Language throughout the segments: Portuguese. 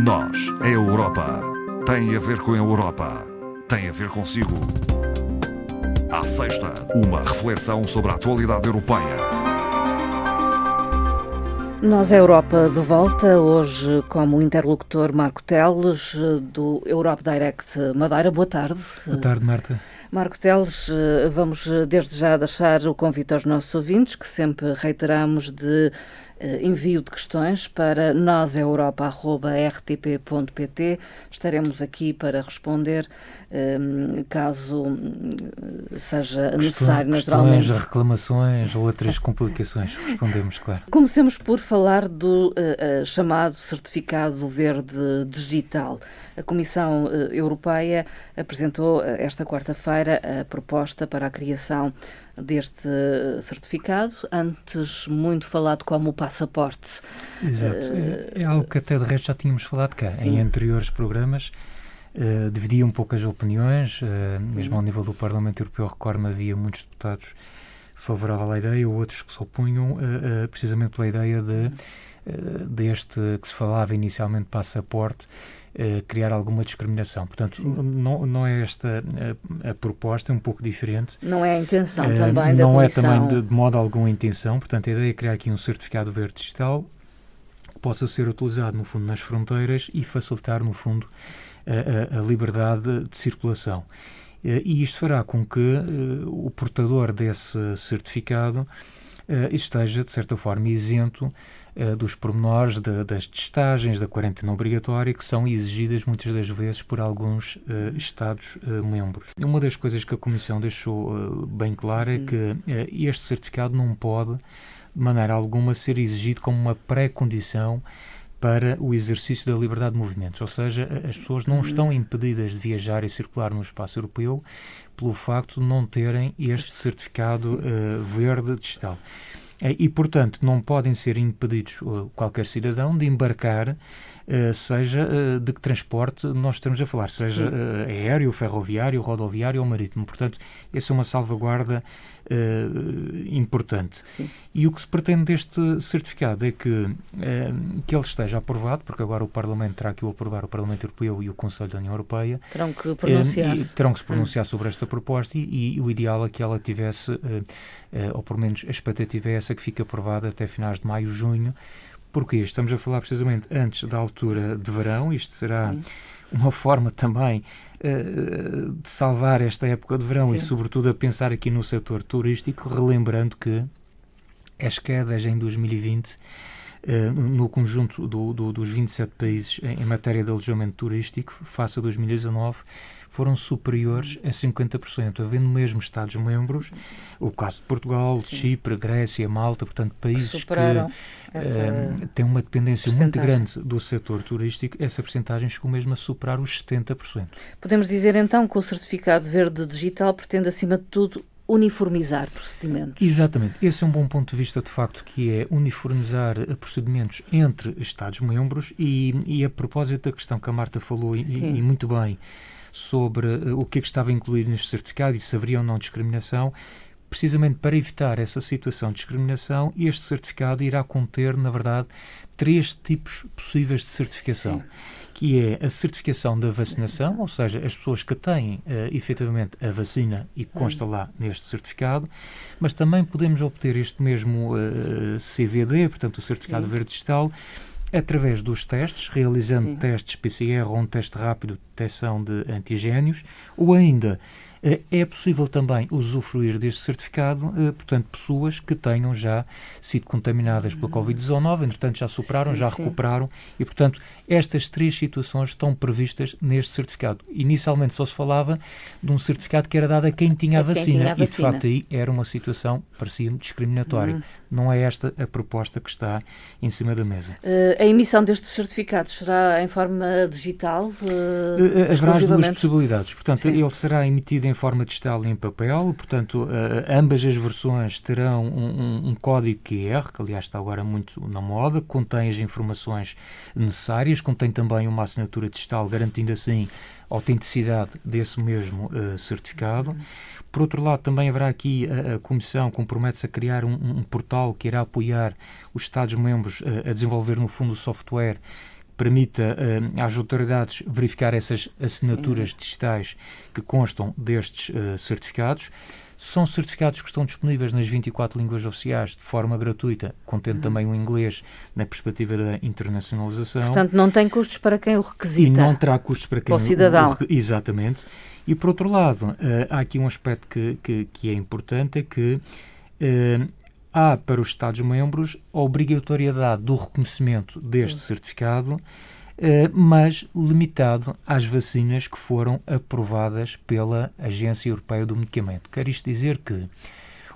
Nós, a Europa, tem a ver com a Europa, tem a ver consigo. À sexta, uma reflexão sobre a atualidade europeia. Nós, a Europa, de volta, hoje como interlocutor Marco Teles, do Europe Direct Madeira. Boa tarde. Boa tarde, Marta. Marco Teles, vamos desde já deixar o convite aos nossos ouvintes, que sempre reiteramos, de envio de questões para noseuropa@rtp.pt. Estaremos aqui para responder, caso seja necessário, naturalmente. Questões, reclamações ou outras complicações, respondemos, claro. Comecemos por falar do chamado Certificado Verde Digital. A Comissão Europeia apresentou esta quarta-feira a proposta para a criação deste certificado, antes muito falado como o passaporte. Exato. É algo que até de resto já tínhamos falado cá, em anteriores programas. Dividia um pouco as opiniões, mesmo ao nível do Parlamento Europeu, recordo-me, havia muitos deputados favoráveis à ideia, outros que se opunham precisamente pela ideia deste que se falava inicialmente passaporte, criar alguma discriminação. Portanto, não é esta a proposta, é um pouco diferente. Não é a intenção também da Comissão. Não é também de modo algum a intenção. Portanto, a ideia é criar aqui um certificado verde digital que possa ser utilizado, no fundo, nas fronteiras e facilitar, no fundo, a liberdade de circulação. E isto fará com que o portador desse certificado esteja, de certa forma, isento dos pormenores das testagens, da quarentena obrigatória, que são exigidas muitas das vezes por alguns Estados-membros. Uma das coisas que a Comissão deixou bem clara é que este certificado não pode, de maneira alguma, ser exigido como uma pré-condição para o exercício da liberdade de movimentos, ou seja, as pessoas não estão impedidas de viajar e circular no espaço europeu pelo facto de não terem este certificado verde digital. E, portanto, não podem ser impedidos qualquer cidadão de embarcar, seja de que transporte nós estamos a falar, seja aéreo, ferroviário, rodoviário ou marítimo. Portanto, essa é uma salvaguarda importante. Sim. E o que se pretende deste certificado é que ele esteja aprovado, porque agora o Parlamento terá que o aprovar, o Parlamento Europeu e o Conselho da União Europeia. Terão que pronunciar-se. Terão que se pronunciar sobre esta proposta e o ideal é que ela tivesse, ou pelo menos a expectativa é essa, que fique aprovada até finais de maio, junho. Porque estamos a falar precisamente antes da altura de verão. Isto será uma forma também de salvar esta época de verão e, sobretudo, a pensar aqui no setor turístico, relembrando que as quedas em 2020, no conjunto dos 27 países em matéria de alojamento turístico, face a 2019, foram superiores a 50%, havendo mesmo Estados-membros, o caso de Portugal, Chipre, Grécia, Malta, portanto, países que têm uma dependência muito grande do setor turístico. Essa percentagem chegou mesmo a superar os 70%. Podemos dizer, então, que o Certificado Verde Digital pretende, acima de tudo, uniformizar procedimentos. Exatamente. Esse é um bom ponto de vista, de facto, que é uniformizar procedimentos entre Estados-membros e a propósito da questão que a Marta falou e muito bem, sobre o que estava incluído neste certificado e se haveria ou não discriminação, precisamente para evitar essa situação de discriminação, este certificado irá conter, na verdade, 3 tipos possíveis de certificação, que é a certificação da vacinação, ou seja, as pessoas que têm efetivamente a vacina e consta lá neste certificado, mas também podemos obter este mesmo CVD, portanto o Certificado Verde Digital, através dos testes, realizando testes PCR ou um teste rápido de detecção de antigénios, ou ainda é possível também usufruir deste certificado, portanto, pessoas que tenham já sido contaminadas pela Covid-19, entretanto já superaram, já recuperaram, e, portanto, estas 3 situações estão previstas neste certificado. Inicialmente só se falava de um certificado que era dado a quem tinha a vacina, e, de facto, aí era uma situação, parecia-me, discriminatória. Não é esta a proposta que está em cima da mesa. A emissão destes certificados será em forma digital? Haverá as 2 possibilidades. Portanto, ele será emitido em forma digital e em papel. Portanto, ambas as versões terão um código QR, que aliás está agora muito na moda, contém as informações necessárias, contém também uma assinatura digital, garantindo assim a autenticidade desse mesmo certificado. Por outro lado, também haverá aqui, a Comissão compromete-se a criar um portal que irá apoiar os Estados-membros a desenvolver, no fundo, o software permita às autoridades verificar essas assinaturas digitais que constam destes certificados. São certificados que estão disponíveis nas 24 línguas oficiais de forma gratuita, contendo também o inglês na perspectiva da internacionalização. Portanto, não tem custos para quem o requisita. E não terá custos para quem o cidadão. Exatamente. E, por outro lado, há aqui um aspecto que é importante, é que há para os Estados-membros a obrigatoriedade do reconhecimento deste certificado, mas limitado às vacinas que foram aprovadas pela Agência Europeia do Medicamento. Quer isto dizer que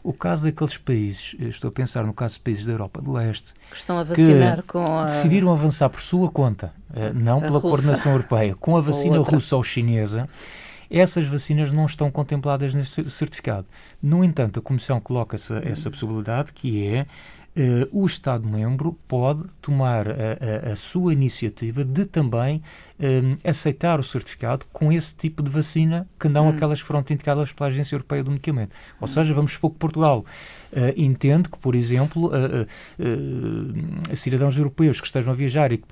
o caso daqueles países, estou a pensar no caso de países da Europa de Leste, que estão a vacinar decidiram avançar por sua conta, não pela coordenação europeia, com a vacina russa ou chinesa, essas vacinas não estão contempladas neste certificado. No entanto, a Comissão coloca essa possibilidade, que é o Estado-membro pode tomar a sua iniciativa de também aceitar o certificado com esse tipo de vacina que não aquelas que foram indicadas pela Agência Europeia do Medicamento. Ou seja, vamos supor que Portugal entende que, por exemplo, cidadãos europeus que estejam a viajar e que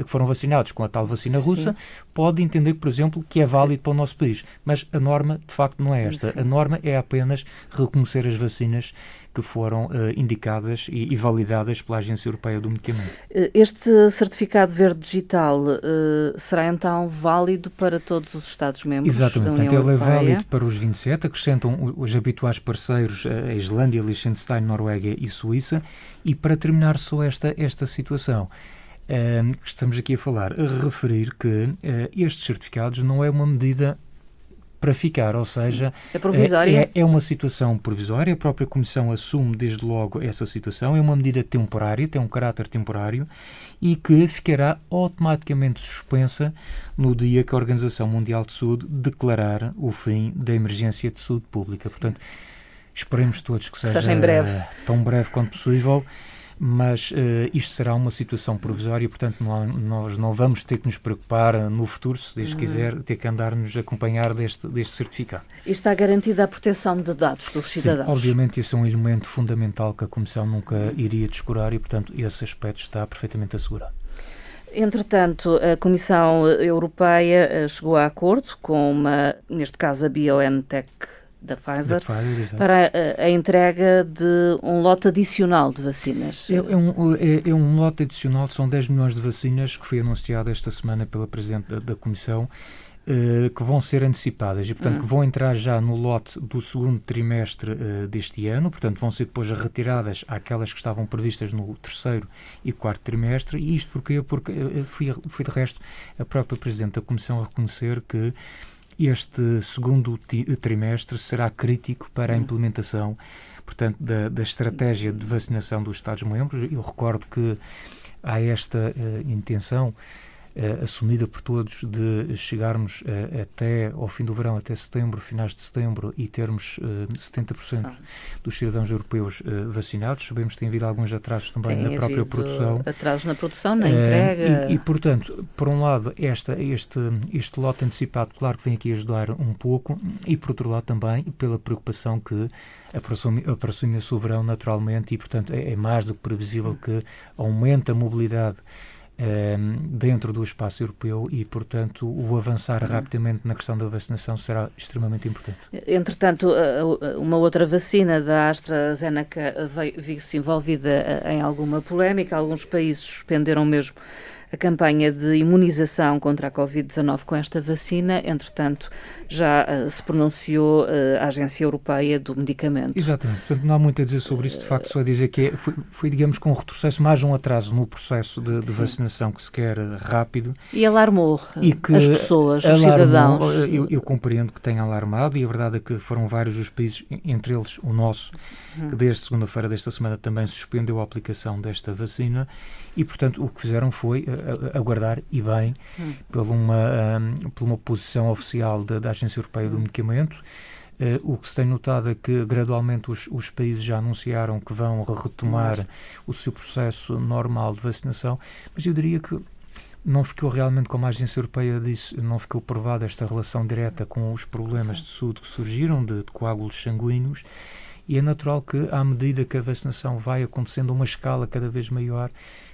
foram vacinados com a tal vacina russa, pode entender, por exemplo, que é válido para o nosso país. Mas a norma, de facto, não é esta. A norma é apenas reconhecer as vacinas que foram indicadas e validadas pela Agência Europeia do Medicamento. Este certificado verde digital será então válido para todos os Estados-membros da União Europeia? Exatamente, ele é válido para os 27, acrescentam os habituais parceiros, a Islândia, Liechtenstein, Noruega e Suíça. E para terminar só esta situação que estamos aqui a falar, a referir que estes certificados não é uma medida para ficar, ou seja, é provisória. É uma situação provisória, a própria Comissão assume desde logo essa situação, é uma medida temporária, tem um caráter temporário e que ficará automaticamente suspensa no dia que a Organização Mundial de Saúde declarar o fim da emergência de saúde pública. Portanto, esperemos todos que seja em breve. Tão breve quanto possível, mas isto será uma situação provisória, portanto nós não vamos ter que nos preocupar no futuro, se Deus quiser, ter que andar-nos a acompanhar deste certificado. E está garantida a proteção de dados dos cidadãos? Sim, obviamente isso é um elemento fundamental que a Comissão nunca iria descurar e, portanto, esse aspecto está perfeitamente assegurado. Entretanto, a Comissão Europeia chegou a acordo com neste caso a BioNTech da Pfizer, para a entrega de um lote adicional de vacinas. É um lote adicional, são 10 milhões de vacinas que foi anunciado esta semana pela Presidente da Comissão, que vão ser antecipadas e, portanto, que vão entrar já no lote do segundo trimestre deste ano, portanto, vão ser depois retiradas àquelas que estavam previstas no terceiro e quarto trimestre. E isto porque foi de resto a própria Presidente da Comissão a reconhecer que este segundo trimestre será crítico para a implementação, portanto, da estratégia de vacinação dos Estados-membros. Eu recordo que há esta intenção assumida por todos de chegarmos até ao fim do verão, até setembro, finais de setembro, e termos 70% dos cidadãos europeus vacinados. Sabemos que tem havido alguns atrasos também na própria produção. Atrasos na produção, na entrega. E, portanto, por um lado, este lote antecipado, claro que vem aqui ajudar um pouco, e por outro lado também pela preocupação que aproxima-se o verão naturalmente, e, portanto, é mais do que previsível que aumente a mobilidade dentro do espaço europeu e, portanto, o avançar rapidamente na questão da vacinação será extremamente importante. Entretanto, uma outra vacina da AstraZeneca viu-se envolvida em alguma polémica. Alguns países suspenderam mesmo a campanha de imunização contra a Covid-19 com esta vacina. Entretanto, já se pronunciou a Agência Europeia do Medicamento. Exatamente. Portanto, não há muito a dizer sobre isso. De facto, só a dizer que foi, digamos, com um retrocesso, mais um atraso no processo de vacinação que se quer rápido. E alarmou as pessoas, os cidadãos. Eu compreendo que tenha alarmado, e a verdade é que foram vários os países, entre eles o nosso, que desde segunda-feira desta semana também suspendeu a aplicação desta vacina. E, portanto, o que fizeram foi aguardar, e bem, por uma posição oficial da Agência Europeia do Medicamento. O que se tem notado é que gradualmente os países já anunciaram que vão retomar o seu processo normal de vacinação, mas eu diria que não ficou realmente, como a Agência Europeia disse, não ficou provada esta relação direta com os problemas de saúde que surgiram de coágulos sanguíneos. E é natural que, à medida que a vacinação vai acontecendo a uma escala cada vez maior,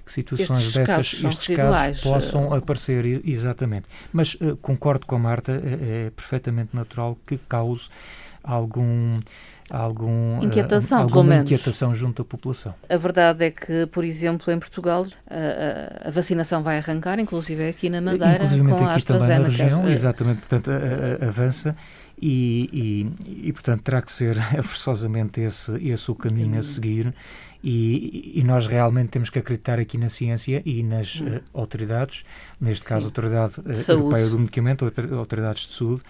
que situações estes casos possam aparecer, exatamente. Mas concordo com a Marta, é perfeitamente natural que cause alguma inquietação junto à população. A verdade é que, por exemplo, em Portugal, a vacinação vai arrancar, inclusive aqui na Madeira, com a AstraZeneca. Também na região, exatamente, portanto, avança e, portanto, terá que ser forçosamente esse o caminho a seguir e nós realmente temos que acreditar aqui na ciência e nas autoridades, neste caso a Autoridade Europeia do Medicamento, autoridades de saúde,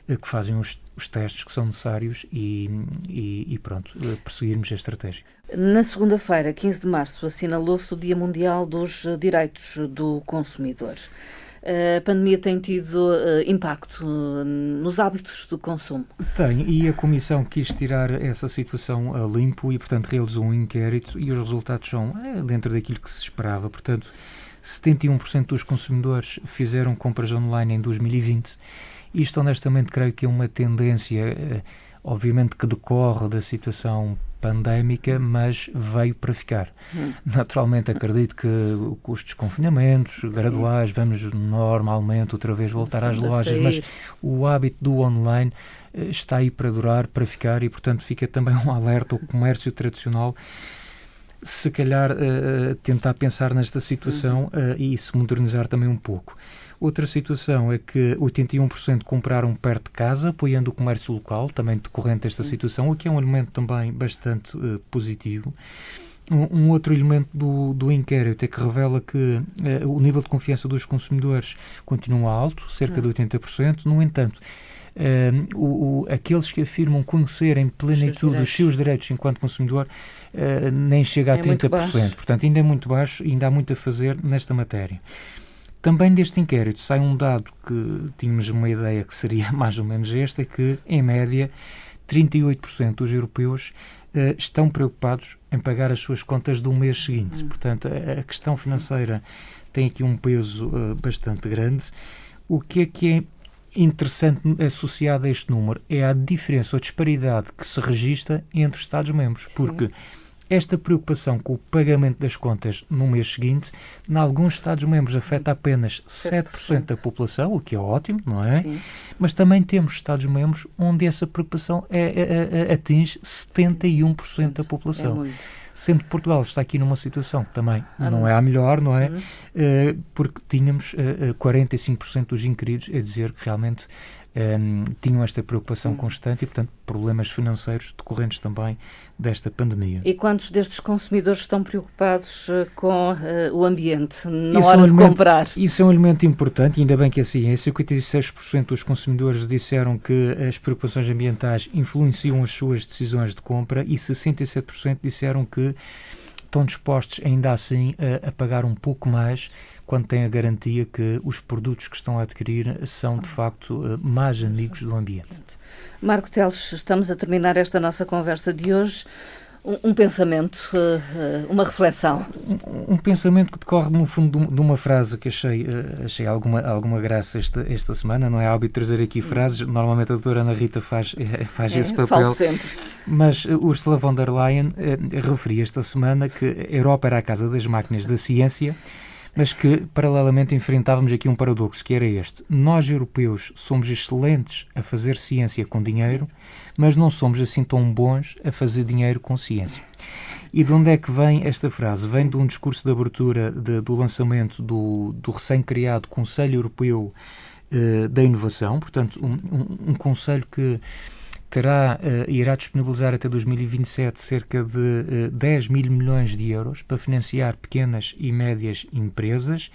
que fazem os testes que são necessários e pronto, perseguirmos a estratégia. Na segunda-feira, 15 de março, assinalou-se o Dia Mundial dos Direitos do Consumidor. A pandemia tem tido impacto nos hábitos do consumo? Tem, e a Comissão quis tirar essa situação a limpo e, portanto, realizou um inquérito e os resultados são dentro daquilo que se esperava. Portanto, 71% dos consumidores fizeram compras online em 2020. Isto, honestamente, creio que é uma tendência, obviamente, que decorre da situação pandémica, mas veio para ficar. Naturalmente, acredito que com os desconfinamentos graduais, vamos normalmente outra vez voltar às lojas, mas o hábito do online está aí para durar, para ficar, e, portanto, fica também um alerta ao comércio tradicional, se calhar tentar pensar nesta situação e se modernizar também um pouco. Outra situação é que 81% compraram perto de casa, apoiando o comércio local, também decorrente desta situação, o que é um elemento também bastante positivo. Um outro elemento do inquérito é que revela que o nível de confiança dos consumidores continua alto, cerca de 80%. No entanto, aqueles que afirmam conhecer em plenitude os seus direitos enquanto consumidor nem chega a 30%. Portanto, ainda é muito baixo e ainda há muito a fazer nesta matéria. Também deste inquérito sai um dado que tínhamos uma ideia que seria mais ou menos este, é que, em média, 38% dos europeus estão preocupados em pagar as suas contas do mês seguinte. Portanto, a questão financeira tem aqui um peso bastante grande. O que é interessante associado a este número é a diferença ou disparidade que se registra entre os Estados-membros, porque esta preocupação com o pagamento das contas no mês seguinte, em alguns Estados-membros afeta apenas 7% da população, o que é ótimo, não é? Sim. Mas também temos Estados-membros onde essa preocupação atinge 71% da população. Sendo que Portugal está aqui numa situação que também não é a melhor, não é? Porque tínhamos 45% dos inquiridos a dizer que realmente tinham esta preocupação constante e, portanto, problemas financeiros decorrentes também desta pandemia. E quantos destes consumidores estão preocupados com o ambiente na hora de comprar? Isso é um elemento importante, ainda bem que assim é. 56% dos consumidores disseram que as preocupações ambientais influenciam as suas decisões de compra e 67% disseram que estão dispostos ainda assim a pagar um pouco mais quando têm a garantia que os produtos que estão a adquirir são de facto mais amigos do ambiente. Marco Teles, estamos a terminar esta nossa conversa de hoje. Um pensamento, uma reflexão. Um pensamento que decorre no fundo de uma frase que achei alguma graça esta semana. Não é hábito trazer aqui frases, normalmente a doutora Ana Rita faz esse papel. Falo sempre. Mas Ursula von der Leyen referia esta semana que a Europa era a casa das máquinas da ciência, mas que, paralelamente, enfrentávamos aqui um paradoxo, que era este. Nós, europeus, somos excelentes a fazer ciência com dinheiro, mas não somos assim tão bons a fazer dinheiro com ciência. E de onde é que vem esta frase? Vem de um discurso de abertura do lançamento do recém-criado Conselho Europeu da Inovação, portanto, um conselho que irá disponibilizar até 2027 cerca de 10 mil milhões de euros para financiar pequenas e médias empresas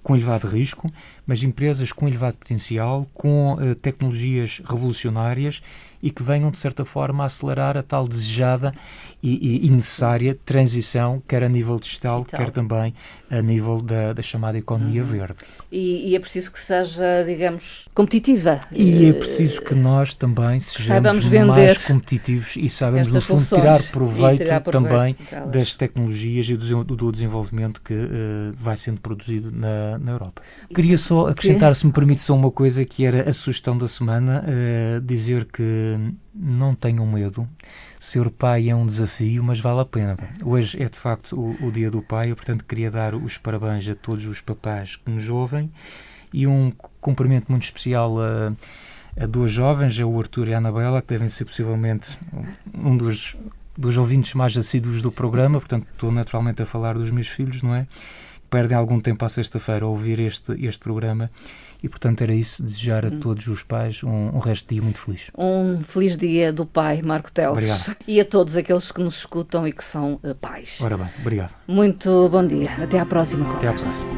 com elevado risco, mas empresas com elevado potencial, com tecnologias revolucionárias e que venham, de certa forma, a acelerar a tal desejada e necessária transição, quer a nível digital, quer também a nível da chamada economia verde. E é preciso que seja, digamos, competitiva. E é preciso que nós também sejamos mais competitivos e saibamos, no fundo, tirar proveito também das tecnologias e do desenvolvimento que vai sendo produzido na Europa. Queria só acrescentar, se me permite, só uma coisa, que era a sugestão da semana, dizer que não tenham medo. Ser pai é um desafio, mas vale a pena. Hoje é de facto o Dia do Pai, eu portanto queria dar os parabéns a todos os papás que nos ouvem e um cumprimento muito especial a duas jovens, o Arthur e a Anabela, que devem ser possivelmente um dos ouvintes mais assíduos do programa, portanto estou naturalmente a falar dos meus filhos, não é? Perdem algum tempo à sexta-feira a ouvir este programa e, portanto, era isso, desejar a todos os pais um resto de dia muito feliz. Um feliz dia do pai, Marco Teles. Obrigado. E a todos aqueles que nos escutam e que são pais. Ora bem, obrigado. Muito bom dia. Até à próxima conversa. Até à próxima.